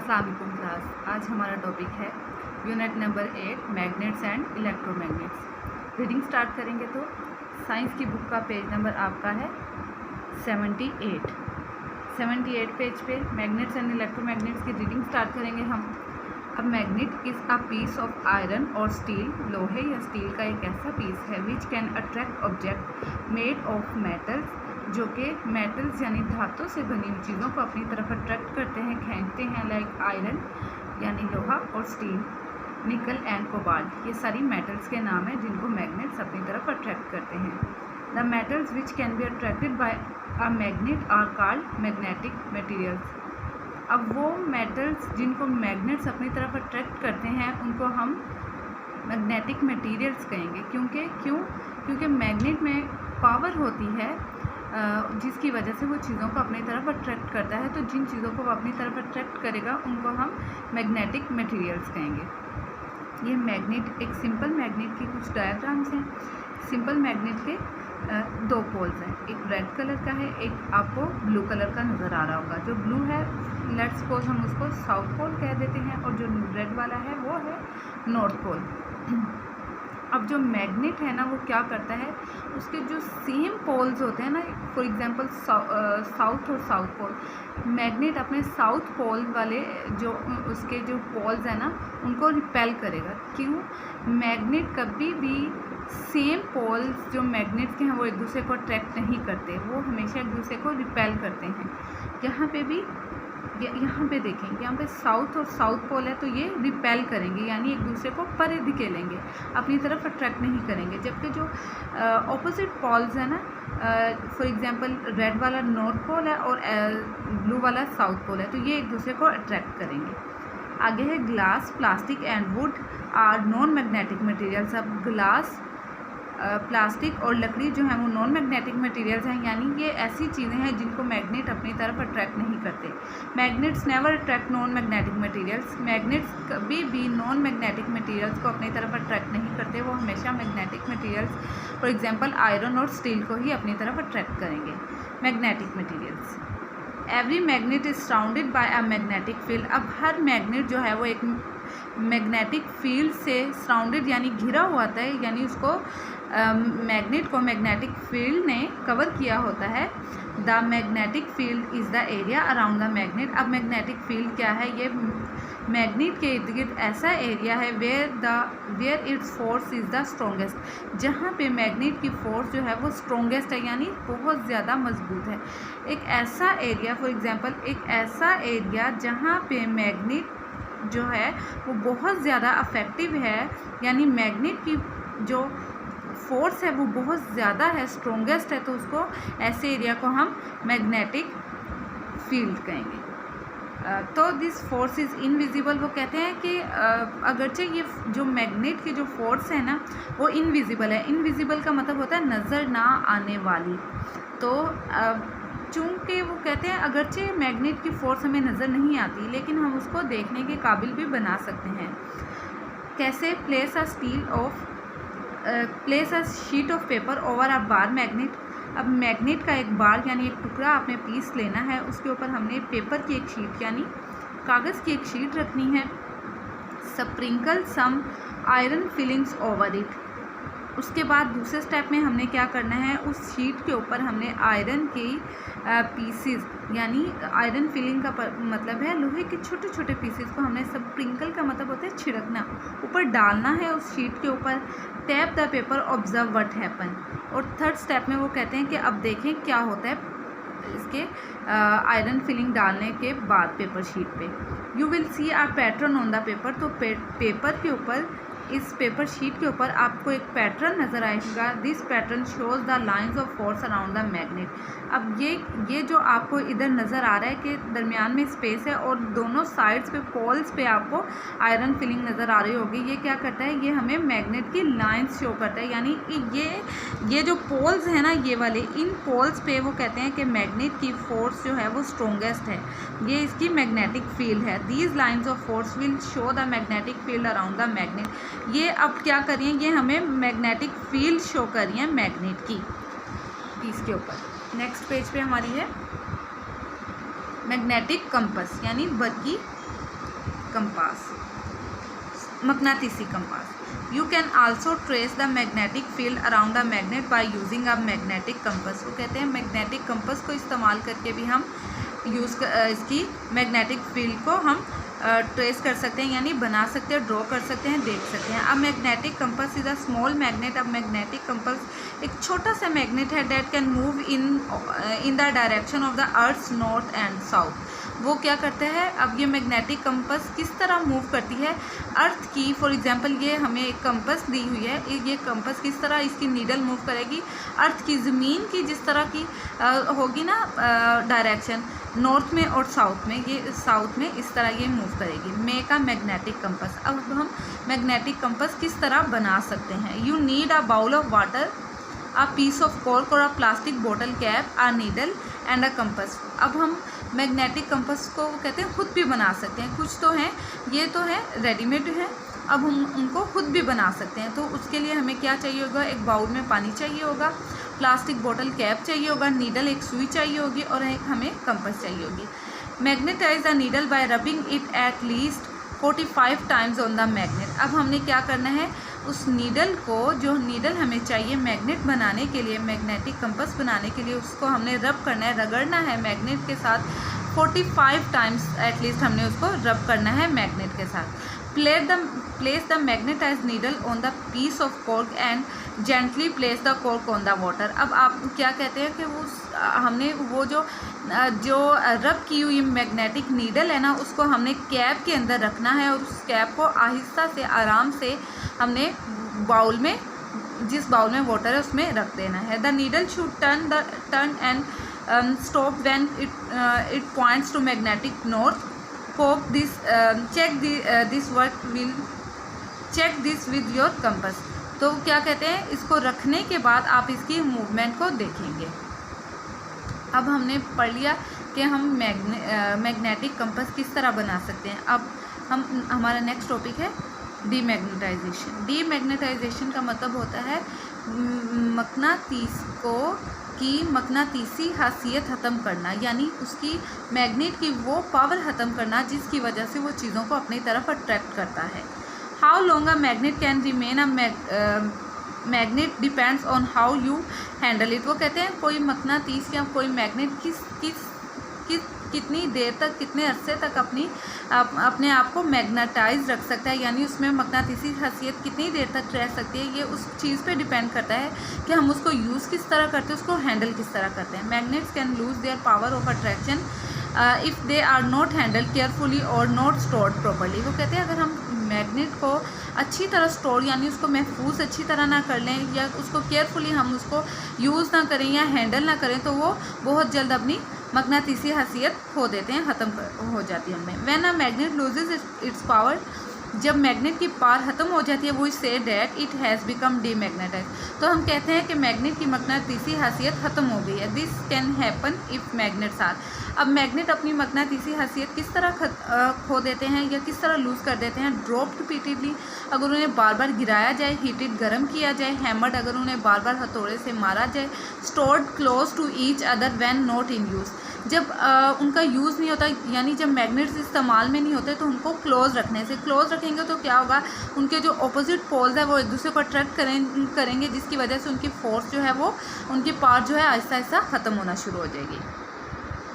अस्सलाम वालेकुम क्लास। आज हमारा टॉपिक है unit number 8 magnets and electromagnets. Reading start करेंगे तो साइंस की बुक का पेज नंबर आपका है 78 पेज पे मैग्नेट्स एंड इलेक्ट्रोमैग्नेट्स की रीडिंग स्टार्ट करेंगे हम। अब magnet is a piece of iron और स्टील, लोहे या स्टील का एक ऐसा पीस है which can attract object made of metals, जो कि मेटल्स यानी धातु से बनी हुई चीज़ों को अपनी तरफ अट्रैक्ट करते हैं, खींचते हैं, लाइक आयरन यानी लोहा और स्टील, निकल एंड कोबाल्ट। ये सारी मेटल्स के नाम हैं जिनको मैग्नेट्स अपनी तरफ अट्रैक्ट करते हैं। The metals which can be attracted by a magnet are called magnetic materials. अब वो मेटल्स जिनको मैग्नेट्स अपनी तरफ अट्रैक्ट करते हैं उनको हम मैग्नेटिक मटेरियल्स कहेंगे। क्योंकि मैग्नेट में पावर होती है जिसकी वजह से वो चीज़ों को अपनी तरफ अट्रैक्ट करता है। तो जिन चीज़ों को वो अपनी तरफ अट्रैक्ट करेगा उनको हम मैग्नेटिक मटेरियल्स कहेंगे। ये मैग्नेट, एक सिंपल मैग्नेट की कुछ डायग्राम्स हैं। सिंपल मैग्नेट के दो पोल्स हैं, एक रेड कलर का है, एक आपको ब्लू कलर का नज़र आ रहा होगा। जो ब्लू है लेट्स सपोज हम उसको साउथ पोल कह देते हैं और जो रेड वाला है वो है नॉर्थ पोल। अब जो मैग्नेट है ना वो क्या करता है, उसके जो सेम पोल्स होते हैं ना, फॉर एग्जांपल साउथ और साउथ पोल, मैग्नेट अपने साउथ पोल वाले जो उसके जो पोल्स हैं ना उनको रिपेल करेगा। क्यों? मैग्नेट कभी भी सेम पोल्स जो मैग्नेट के हैं वो एक दूसरे को अट्रैक्ट नहीं करते, वो हमेशा एक दूसरे को रिपेल करते हैं। यहाँ पे भी यहाँ पे देखें, यहाँ पे साउथ और साउथ पोल है तो ये रिपेल करेंगे यानी एक दूसरे को परे धकेलेंगे, अपनी तरफ अट्रैक्ट नहीं करेंगे। जबकि जो ऑपोजिट पोल्स है ना, फॉर एग्जांपल रेड वाला नॉर्थ पोल है और ब्लू वाला साउथ पोल है, तो ये एक दूसरे को अट्रैक्ट करेंगे। आगे है glass, plastic and wood are non magnetic materials. अब ग्लास, प्लास्टिक और लकड़ी जो है वो नॉन मैग्नेटिक मटेरियल्स हैं, यानी ये ऐसी चीज़ें हैं जिनको मैग्नेट अपनी तरफ अट्रैक्ट नहीं करते। Magnets never attract non magnetic materials. Magnets कभी भी नॉन मैग्नेटिक मटेरियल्स को अपनी तरफ अट्रैक्ट नहीं करते, वो हमेशा magnetic materials for example iron और स्टील को ही अपनी तरफ अट्रैक्ट करेंगे। Magnetic materials, every magnet is surrounded by a magnetic field. अब हर मैग्नेट जो है वो एक मैग्नेटिक फील्ड से सराउंडेड यानी घिरा हुआ होता है, यानी उसको मैग्नेट को मैग्नेटिक फील्ड ने कवर किया होता है। The magnetic field is the area around the magnet. अब मैग्नेटिक फील्ड क्या है? ये मैग्नेट के इर्द गिर्द ऐसा एरिया है where it's force is the strongest, जहाँ पे मैग्नेट की फोर्स जो है वो स्ट्रॉन्गेस्ट है यानी बहुत ज़्यादा मजबूत है। एक ऐसा एरिया, फॉर एग्जांपल एक ऐसा एरिया जहाँ पे मैग्नेट जो है वो बहुत ज़्यादा अफेक्टिव है, यानी मैग्नेट की जो फोर्स है वो बहुत ज़्यादा है, स्ट्रॉन्गेस्ट है, तो उसको ऐसे एरिया को हम मैग्नेटिक फील्ड कहेंगे। तो दिस फोर्स इज़ इनविजिबल। वो कहते हैं कि अगरचे ये जो मैग्नेट की जो फोर्स है ना वो इनविजिबल है। इनविजिबल का मतलब होता है नज़र ना आने वाली। तो चूँकि वो कहते हैं अगरचे मैग्नेट की फोर्स हमें नज़र नहीं आती लेकिन हम उसको देखने के काबिल भी बना सकते हैं। कैसे? Place a sheet of paper over a bar magnet. अब मैग्नेट का एक बार यानी एक टुकड़ा आपने पीस लेना है, उसके ऊपर हमने पेपर की एक शीट यानी कागज़ की एक शीट रखनी है। Sprinkle some iron filings over it. उसके बाद दूसरे स्टेप में हमने क्या करना है, उस शीट के ऊपर हमने आयरन की पीसेस यानी आयरन फिलिंग का मतलब है लोहे के छोटे छोटे पीसेस को हमने स्प्रिंकल का मतलब होता है छिड़कना, ऊपर डालना है उस शीट के ऊपर। Tap the paper, observe what happen. और थर्ड स्टेप में वो कहते हैं कि अब देखें क्या होता है इसके आयरन फिलिंग डालने के बाद पेपर शीट पे। You will see a pattern on the paper. तो पेपर के ऊपर, इस पेपर शीट के ऊपर आपको एक पैटर्न नज़र आएगा। This pattern shows the lines of force around the magnet. अब ये जो आपको इधर नज़र आ रहा है कि दरमियान में स्पेस है और दोनों साइड्स पे पोल्स पे आपको आयरन फिलिंग नज़र आ रही होगी, ये क्या करता है, ये हमें मैग्नेट की लाइंस शो करता है। यानी ये जो पोल्स हैं ना ये वाले, इन पोल्स पे वो कहते हैं कि मैग्नेट की फोर्स जो है वो स्ट्रॉन्गेस्ट है, ये इसकी मैग्नेटिक फील्ड है। These lines of force will show the magnetic field around the magnet. ये अब क्या कर रही हैं, ये हमें मैग्नेटिक फील्ड शो कर रही हैं मैग्नेट की पीस के ऊपर। नेक्स्ट पेज पे हमारी है मैग्नेटिक कंपास यानी बरकी कंपास, मकनातीसी compass. You can also trace the magnetic field around the magnet by using a magnetic compass. वो कहते हैं मैग्नेटिक कंपास को इस्तेमाल करके भी हम इसकी मैग्नेटिक फील्ड को हम ट्रेस कर सकते हैं, यानी बना सकते हैं, ड्रॉ कर सकते हैं, देख सकते हैं। अब magnetic compass is a small magnet. अब मैग्नेटिक कंपास एक छोटा सा मैग्नेट है that can move in the direction of the earth's north and south. वो क्या करते हैं, अब ये मैग्नेटिक कंपास किस तरह मूव करती है अर्थ की, फॉर एग्जांपल ये हमें एक कंपास दी हुई है, ये कंपास किस तरह इसकी नीडल मूव करेगी अर्थ की, ज़मीन की जिस तरह की होगी ना डायरेक्शन नॉर्थ में और साउथ में, ये साउथ में इस तरह ये मूव करेगी। Make a magnetic compass. अब हम मैग्नेटिक कंपास किस तरह बना सकते हैं। You need a bowl of water, a piece of cork और अ प्लास्टिक बोतल cap, a needle and a compass. अब हम मैग्नेटिक कंपास को कहते हैं खुद भी बना सकते हैं, कुछ तो हैं, ये तो है रेडीमेड है, अब हम उनको खुद भी बना सकते हैं। तो उसके लिए हमें क्या चाहिए होगा, एक बाउल में पानी चाहिए होगा, प्लास्टिक बोतल कैप चाहिए होगा, नीडल एक सुई चाहिए होगी और एक हमें कंपास चाहिए होगी। Magnetize the needle by rubbing it at least 45 times on the magnet. अब हमने क्या करना है, उस नीडल को, जो नीडल हमें चाहिए मैग्नेट बनाने के लिए, मैग्नेटिक कंपास बनाने के लिए, उसको हमने रब करना है, रगड़ना है मैग्नेट के साथ 45 टाइम्स एटलीस्ट हमने उसको रब करना है मैग्नेट के साथ। Place the magnetize needle on the piece of cork and gently place the cork on the water. अब आप क्या कहते हैं कि वो हमने वो जो रब की हुई मैग्नेटिक नीडल है ना, उसको हमने कैप के अंदर रखना है और उस कैप को आहिस्ता से आराम से हमने बाउल में, जिस बाउल में वाटर है उसमें रख देना है। The needle should turn and stop when it points to magnetic north. Cope this, check this with your compass। तो क्या कहते हैं, इसको रखने के बाद आप इसकी मूवमेंट को देखेंगे। अब हमने पढ़ लिया कि हम मैग्नेटिक कंपास किस तरह बना सकते हैं। अब हमारा नेक्स्ट टॉपिक है डीमैग्नेटाइजेशन। डीमैग्नेटाइजेशन का मतलब होता है मकनातीस की मकनातीसी हासियत ख़त्म करना, यानी उसकी मैग्नेट की वो पावर ख़त्म करना जिसकी वजह से वो चीज़ों को अपनी तरफ अट्रैक्ट करता है। How long a magnet can remain a magnet depends on how you handle it. वो कहते हैं कोई मकनातीस या कोई मैग्नेट कितनी देर तक, कितने अरसे तक अपने आप को मैग्नेटाइज रख सकता है, यानी उसमें मकनातीसी खासियत कितनी देर तक रह सकती है, ये उस चीज़ पे डिपेंड करता है कि हम उसको यूज़ किस तरह करते हैं, उसको हैंडल किस तरह करते हैं। Magnets can lose their power of attraction if they are not handled carefully और नॉट स्टोर्ड प्रॉपर्ली। वो कहते हैं अगर हम मैग्नेट को अच्छी तरह स्टोर, यानी उसको महफूज अच्छी तरह ना कर लें या उसको केयरफुली हम उसको यूज़ ना करें या हैंडल ना करें, तो वो बहुत जल्द अपनी मकनातीसी हैसियत खो देते हैं, ख़त्म हो जाती है उनमें। When a magnet loses it's power, जब मैग्नेट की पावर ख़त्म हो जाती है, वो say that it has become demagnetise. तो हम कहते हैं कि मैग्नेट की मकनातीसी हैसियत ख़त्म हो गई है। This can happen if magnets are. अब मैग्नेट अपनी मकनातीसी हैसियत किस तरह खो देते हैं या किस तरह लूज़ कर देते हैं। ड्रॉप्ड रिपीटेडली, अगर उन्हें बार बार गिराया जाए, हीटेड गर्म किया जाए, हैमर्ड, अगर उन्हें बार बार हथौड़े से मारा जाए, stored close to each other when not in use, जब उनका यूज़ नहीं होता, यानी जब मैग्नेट्स इस्तेमाल में नहीं होते तो उनको क्लोज रखने से, क्लोज रखेंगे तो क्या होगा, उनके जो अपोजिट पोल्स है वो एक दूसरे को अट्रैक्ट करेंगे, जिसकी वजह से उनकी फोर्स जो है वो, उनकी पावर जो है आहिस्ता आहिस्ता ख़त्म होना शुरू हो जाएगी।